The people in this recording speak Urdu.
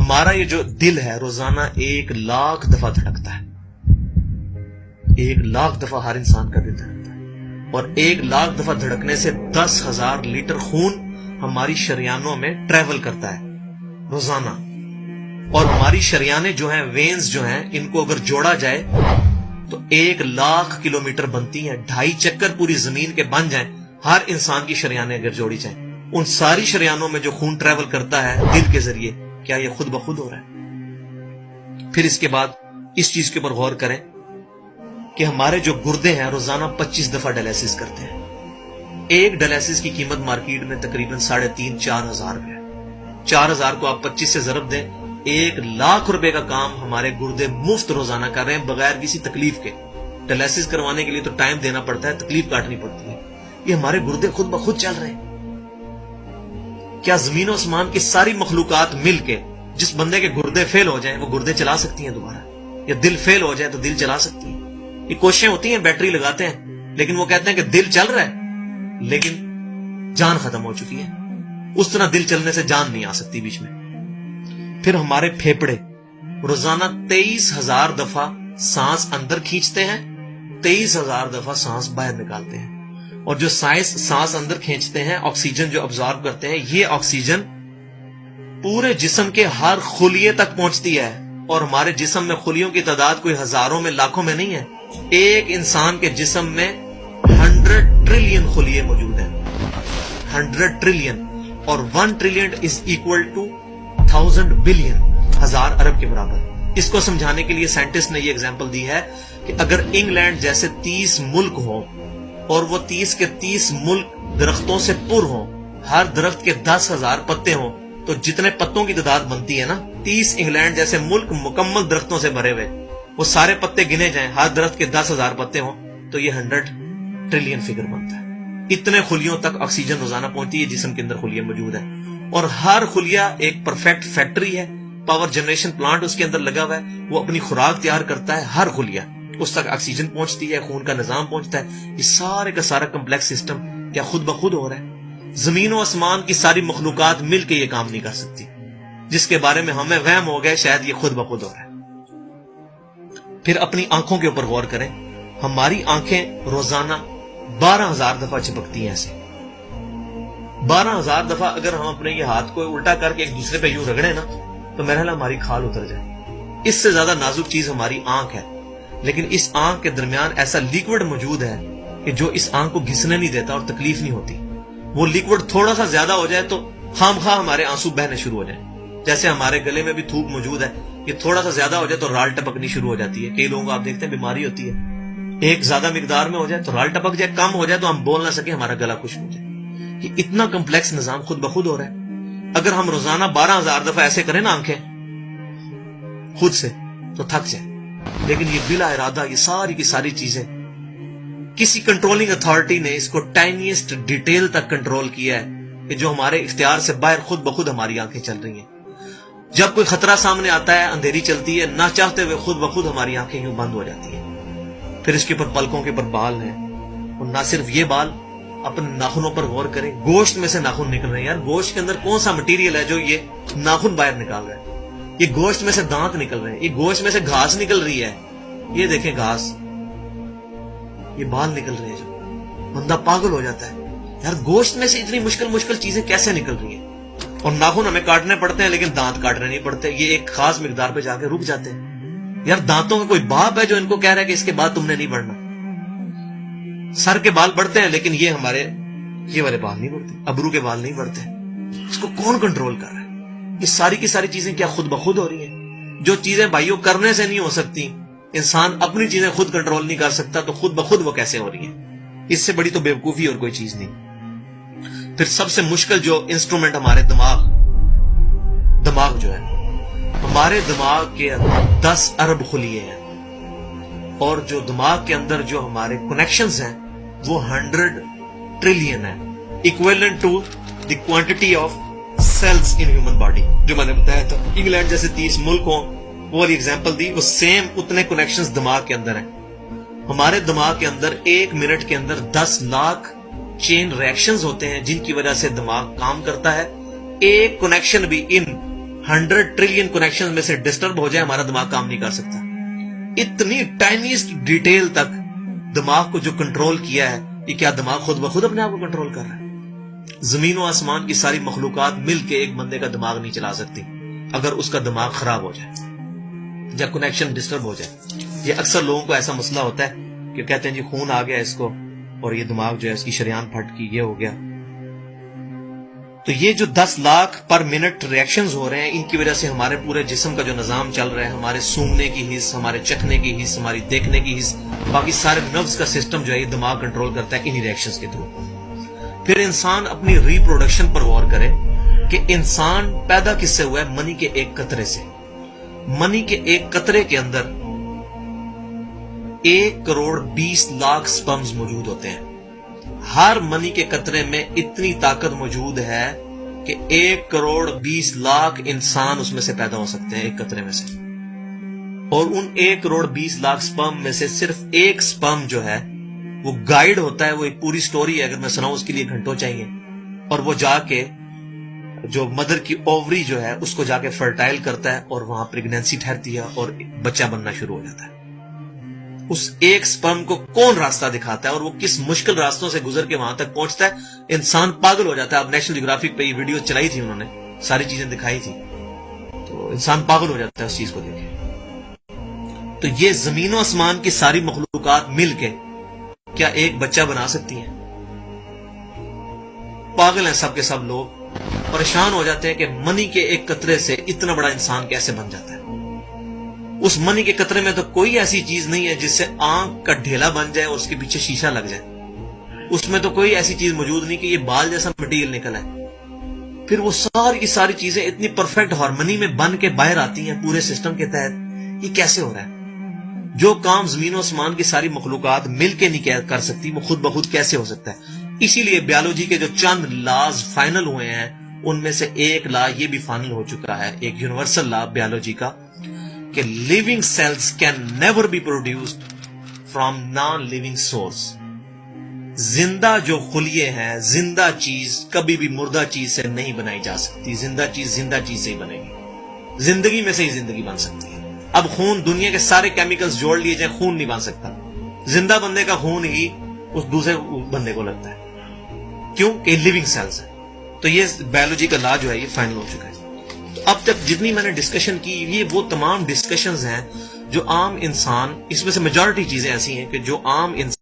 ہمارا یہ جو دل ہے روزانہ 1,00,000 دفعہ دھڑکتا ہے. 1,00,000 دفعہ ہر انسان کا دل دھڑکتا ہے، اور 1,00,000 دفعہ دھڑکنے سے 10,000 لیٹر خون ہماری شریانوں میں ٹریول کرتا ہے روزانہ. اور ہماری شریانیں جو ہیں، وینز جو ہیں، ان کو اگر جوڑا جائے تو 1,00,000 کلومیٹر بنتی ہیں. 2.5 چکر پوری زمین کے بن جائیں ہر انسان کی شریانیں اگر جوڑی جائیں. ان ساری شریانوں میں جو خون ٹریول کرتا ہے دل کے ذریعے، کیا یہ خود بخود ہو رہا ہے؟ پھر اس کے بعد اس چیز کے اوپر غور کریں کہ ہمارے جو گردے ہیں روزانہ 25 دفعہ ڈائلیسس کرتے ہیں. ایک ڈائلیسس کی قیمت مارکیٹ میں تقریباً 3,500-4,000 روپے ہے. 4,000 کو آپ 25 سے ضرب دیں، 1,00,000 روپے کا کام ہمارے گردے مفت روزانہ کر رہے ہیں بغیر کسی تکلیف کے. ڈائلیسس کروانے کے لیے تو ٹائم دینا پڑتا ہے، تکلیف کاٹنی پڑتی ہے. یہ ہمارے گردے خود بخود چل رہے ہیں. کیا زمین و آسمان کی ساری مخلوقات مل کے جس بندے کے گردے فیل ہو جائیں وہ گردے چلا سکتی ہیں دوبارہ؟ یا دل فیل ہو جائے تو دل چلا سکتی ہیں؟ یہ کوششیں ہوتی ہیں، بیٹری لگاتے ہیں، لیکن وہ کہتے ہیں کہ دل چل رہا ہے لیکن جان ختم ہو چکی ہے. اس طرح دل چلنے سے جان نہیں آ سکتی بیچ میں. پھر ہمارے پھیپڑے روزانہ 23,000 دفعہ سانس اندر کھینچتے ہیں، 23,000 دفعہ سانس باہر نکالتے ہیں. اور جو سانس اندر کھینچتے ہیں، آکسیجن جو ابزارو کرتے ہیں، یہ آکسیجن پورے جسم کے ہر خلیے تک پہنچتی ہے. اور ہمارے جسم میں خلیوں کی تعداد کوئی ہزاروں میں لاکھوں میں نہیں ہے. ایک انسان کے جسم میں 100 ٹریلین خلیے موجود ہیں. 100 ٹریلین، اور 1 trillion is equal to 1000 billion, 1000 ارب کے برابر. اس کو سمجھانے کے لیے سائنٹسٹ نے یہ ایگزامپل دی ہے کہ اگر انگلینڈ جیسے 30 ملک ہوں اور وہ 30 کے 30 ملک درختوں سے پر ہوں، ہر درخت کے 10,000 پتے ہوں، تو جتنے پتوں کی تعداد بنتی ہے نا، 30 انگلینڈ جیسے ملک مکمل درختوں سے بھرے ہوئے، وہ سارے پتے گنے جائیں، ہر درخت کے 10,000 پتے ہوں، تو یہ 100 ٹریلین فگر بنتا ہے. اتنے خلیوں تک آکسیجن روزانہ پہنچتی ہے، جسم کے اندر خلیے موجود ہے. اور ہر خلیہ ایک پرفیکٹ فیکٹری ہے، پاور جنریشن پلانٹ اس کے اندر لگا ہوا ہے. وہ اپنی خوراک تیار کرتا ہے، ہر خلیہ اس تک آکسیجن پہنچتی ہے، خون کا نظام پہنچتا ہے. یہ سارے کا سارا کمپلیکس سسٹم کیا خود بخود ہو رہا ہے؟ زمین و آسمان کی ساری مخلوقات مل کے یہ کام نہیں کر سکتی، جس کے بارے میں ہمیں وہم ہو گئے شاید یہ خود بخود ہو رہا ہے. پھر اپنی آنکھوں کے اوپر غور کریں. ہماری آنکھیں روزانہ 12,000 دفعہ چپکتی ہیں. ایسے 12,000 دفعہ اگر ہم اپنے یہ ہاتھ کو الٹا کر کے ایک دوسرے پہ یوں رگڑیں نا تو میرا خیال ہماری کھال اتر جائے. اس سے زیادہ نازک چیز ہماری آنکھ ہے، لیکن اس آنکھ کے درمیان ایسا لیکوڈ موجود ہے کہ جو اس آنکھ کو گھسنے نہیں دیتا اور تکلیف نہیں ہوتی. وہ لیکوڈ تھوڑا سا زیادہ ہو جائے تو خام خواہ ہمارے آنسو بہنے شروع ہو جائیں. جیسے ہمارے گلے میں بھی تھوک موجود ہے، یہ تھوڑا سا زیادہ ہو جائے تو رال ٹپکنی شروع ہو جاتی ہے. کئی لوگوں کو آپ دیکھتے ہیں بیماری ہوتی ہے، ایک زیادہ مقدار میں ہو جائے تو رال ٹپک جائے، کم ہو جائے تو ہم بول نہ سکیں، ہمارا گلا خشک ہو جائے. یہ اتنا کمپلیکس نظام خود بخود ہو رہا ہے. اگر ہم روزانہ 12,000 دفعہ ایسے کریں نا آنکھیں خود سے تو تھک جائیں. لیکن یہ بلا ارادہ یہ ساری کی ساری چیزیں کسی کنٹرولنگ اتھارٹی نے اس کو ٹائنیسٹ ڈیٹیل تک کنٹرول کیا ہے کہ جو ہمارے اختیار سے باہر خود بخود ہماری آنکھیں چل رہی ہیں. جب کوئی خطرہ سامنے آتا ہے، اندھیری چلتی ہے، نہ چاہتے ہوئے خود بخود ہماری آنکھیں یوں بند ہو جاتی ہیں. پھر اس کے اوپر پلکوں کے اوپر بال ہیں، اور نہ صرف یہ بال، اپنے ناخنوں پر غور کریں. گوشت میں سے ناخن نکل رہے ہیں. یار گوشت کے اندر کون سا مٹیریل ہے جو یہ ناخن باہر نکال رہا ہے؟ یہ گوشت میں سے دانت نکل رہے ہیں، یہ گوشت میں سے گھاس نکل رہی ہے. یہ دیکھیں گھاس، یہ بال نکل رہے ہیں. جو بندہ پاگل ہو جاتا ہے، یار گوشت میں سے اتنی مشکل چیزیں کیسے نکل رہی ہیں؟ اور ناخن ہمیں کاٹنے پڑتے ہیں لیکن دانت کاٹنے نہیں پڑتے. یہ ایک خاص مقدار پہ جا کے رک جاتے ہیں. یار دانتوں کا کوئی باپ ہے جو ان کو کہہ رہا ہے کہ اس کے بعد تم نے نہیں بڑھنا؟ سر کے بال بڑھتے ہیں لیکن یہ ہمارے یہ والے بال نہیں بڑھتے، ابرو کے بال نہیں بڑھتے. اس کو کون کنٹرول کر رہا ہے؟ یہ ساری کی ساری چیزیں کیا خود بخود ہو رہی ہیں؟ جو چیزیں بھائیوں کرنے سے نہیں ہو سکتی، انسان اپنی چیزیں خود کنٹرول نہیں کر سکتا، تو خود بخود وہ کیسے ہو رہی ہیں؟ اس سے بڑی تو بیوقوفی اور کوئی چیز نہیں. پھر سب سے مشکل جو انسٹرومنٹ ہمارے دماغ جو ہے، ہمارے دماغ کے اندر 10 ارب خلیے ہیں، اور جو دماغ کے اندر جو ہمارے کنیکشنز ہیں وہ 100 ٹریلین ہیں، equivalent to the quantity of cells in human body. جو میں نے بتایا تھا انگلینڈ جیسے 30 ملک ہوں، وہ والی ایگزامپل دی، وہ سیم اتنے کنیکشنز دماغ کے اندر ہیں. ہمارے دماغ کے اندر 1 منٹ کے اندر 10 لاکھ چین ریئیکشنز ہوتے ہیں جن کی وجہ سے دماغ کام کرتا ہے. ایک کنیکشن بھی ان 100 ٹریلین کنیکشن میں سے ڈسٹرب ہو جائے ہمارا دماغ کام نہیں کر سکتا. اتنی ٹائنیسٹ ڈیٹیل تک دماغ کو جو کنٹرول کیا ہے, یہ کیا دماغ خود بخود اپنے آپ کو کنٹرول کر رہا ہے؟ زمین و آسمان کی ساری مخلوقات مل کے ایک بندے کا دماغ نہیں چلا سکتی اگر اس کا دماغ خراب ہو جائے یا کنیکشن ڈسٹرب ہو جائے. یہ اکثر لوگوں کو ایسا مسئلہ ہوتا ہے کہ کہتے ہیں جی خون آ گیا اس کو اور یہ دماغ جو ہے اس کی شریان پھٹ کی, یہ ہو گیا. تو یہ جو 10 لاکھ پر منٹ ریئیکشنز ہو رہے ہیں, ان کی وجہ سے ہمارے پورے جسم کا جو نظام چل رہا ہے, ہمارے سونگنے کی حص, ہمارے چکھنے کی حص, ہماری دیکھنے کی حص, باقی سارے نروز کا سسٹم جو ہے یہ دماغ کنٹرول کرتا ہے انہی ریئیکشنز کے تھرو. پھر انسان اپنی ریپروڈکشن پر غور کرے کہ انسان پیدا کس سے ہوا ہے؟ منی کے ایک قطرے سے. منی کے ایک قطرے کے اندر 1,20,00,000 سپرمز موجود ہوتے ہیں. ہر منی کے قطرے میں اتنی طاقت موجود ہے کہ 1,20,00,000 انسان اس میں سے پیدا ہو سکتے ہیں ایک قطرے میں سے. اور ان 1,20,00,000 سپرم میں سے صرف ایک سپرم جو ہے وہ گائیڈ ہوتا ہے. وہ ایک پوری سٹوری ہے, اگر میں سناؤں اس کے لیے گھنٹوں چاہیے. اور وہ جا کے جو مدر کی اووری جو ہے اس کو جا کے فرٹائل کرتا ہے اور وہاں پریگنینسی ٹھہرتی ہے اور بچہ بننا شروع ہو جاتا ہے. اس ایک سپرم کو کون راستہ دکھاتا ہے اور وہ کس مشکل راستوں سے گزر کے وہاں تک پہنچتا ہے, انسان پاگل ہو جاتا ہے. اب نیشنل جیوگرافک پہ یہ ویڈیو چلائی تھی, انہوں نے ساری چیزیں دکھائی تھی, تو انسان پاگل ہو جاتا ہے اس چیز کو دیکھ کے. تو یہ زمین و آسمان کی ساری مخلوقات مل کے کیا ایک بچہ بنا سکتی ہیں؟ پاگل ہیں سب کے سب لوگ, پریشان ہو جاتے ہیں کہ منی کے ایک قطرے سے اتنا بڑا انسان کیسے بن جاتا ہے. اس منی کے قطرے میں تو کوئی ایسی چیز نہیں ہے جس سے آنکھ کا ڈھیلا بن جائے اور اس کے پیچھے شیشہ لگ جائے. اس میں تو کوئی ایسی چیز موجود نہیں کہ یہ بال جیسا مٹیریل نکلا ہے. پھر وہ ساری کی ساری چیزیں اتنی پرفیکٹ ہارمنی میں بن کے باہر آتی ہیں پورے سسٹم کے تحت. یہ کیسے ہو رہا ہے؟ جو کام زمین و آسمان کی ساری مخلوقات مل کے نہیں کر سکتی وہ خود بخود کیسے ہو سکتا ہے؟ اسی لیے بیالوجی کے جو چند لاز فائنل ہوئے ہیں ان میں سے ایک لا یہ بھی فائنل ہو چکا ہے, ایک یونیورسل لا بیالوجی کا, کہ living cells can never be produced from non-living source. زندہ جو خلیے ہیں, زندہ چیز کبھی بھی مردہ چیز سے نہیں بنائی جا سکتی. زندہ چیز سے ہی بنے گی, زندگی میں سے ہی زندگی بن سکتی ہے. اب خون, دنیا کے سارے کیمیکلز جوڑ لیے جائیں, خون نہیں بن سکتا. زندہ بندے کا خون ہی اس دوسرے بندے کو لگتا ہے. کیوں؟ کہ لیونگ سیلز ہے. تو یہ بایولوجی کا لا جو ہے یہ فائنل ہو چکا ہے. تو اب تک جتنی میں نے ڈسکشن کی یہ وہ تمام ڈسکشنز ہیں جو عام انسان, اس میں سے میجورٹی چیزیں ایسی ہیں کہ جو عام انسان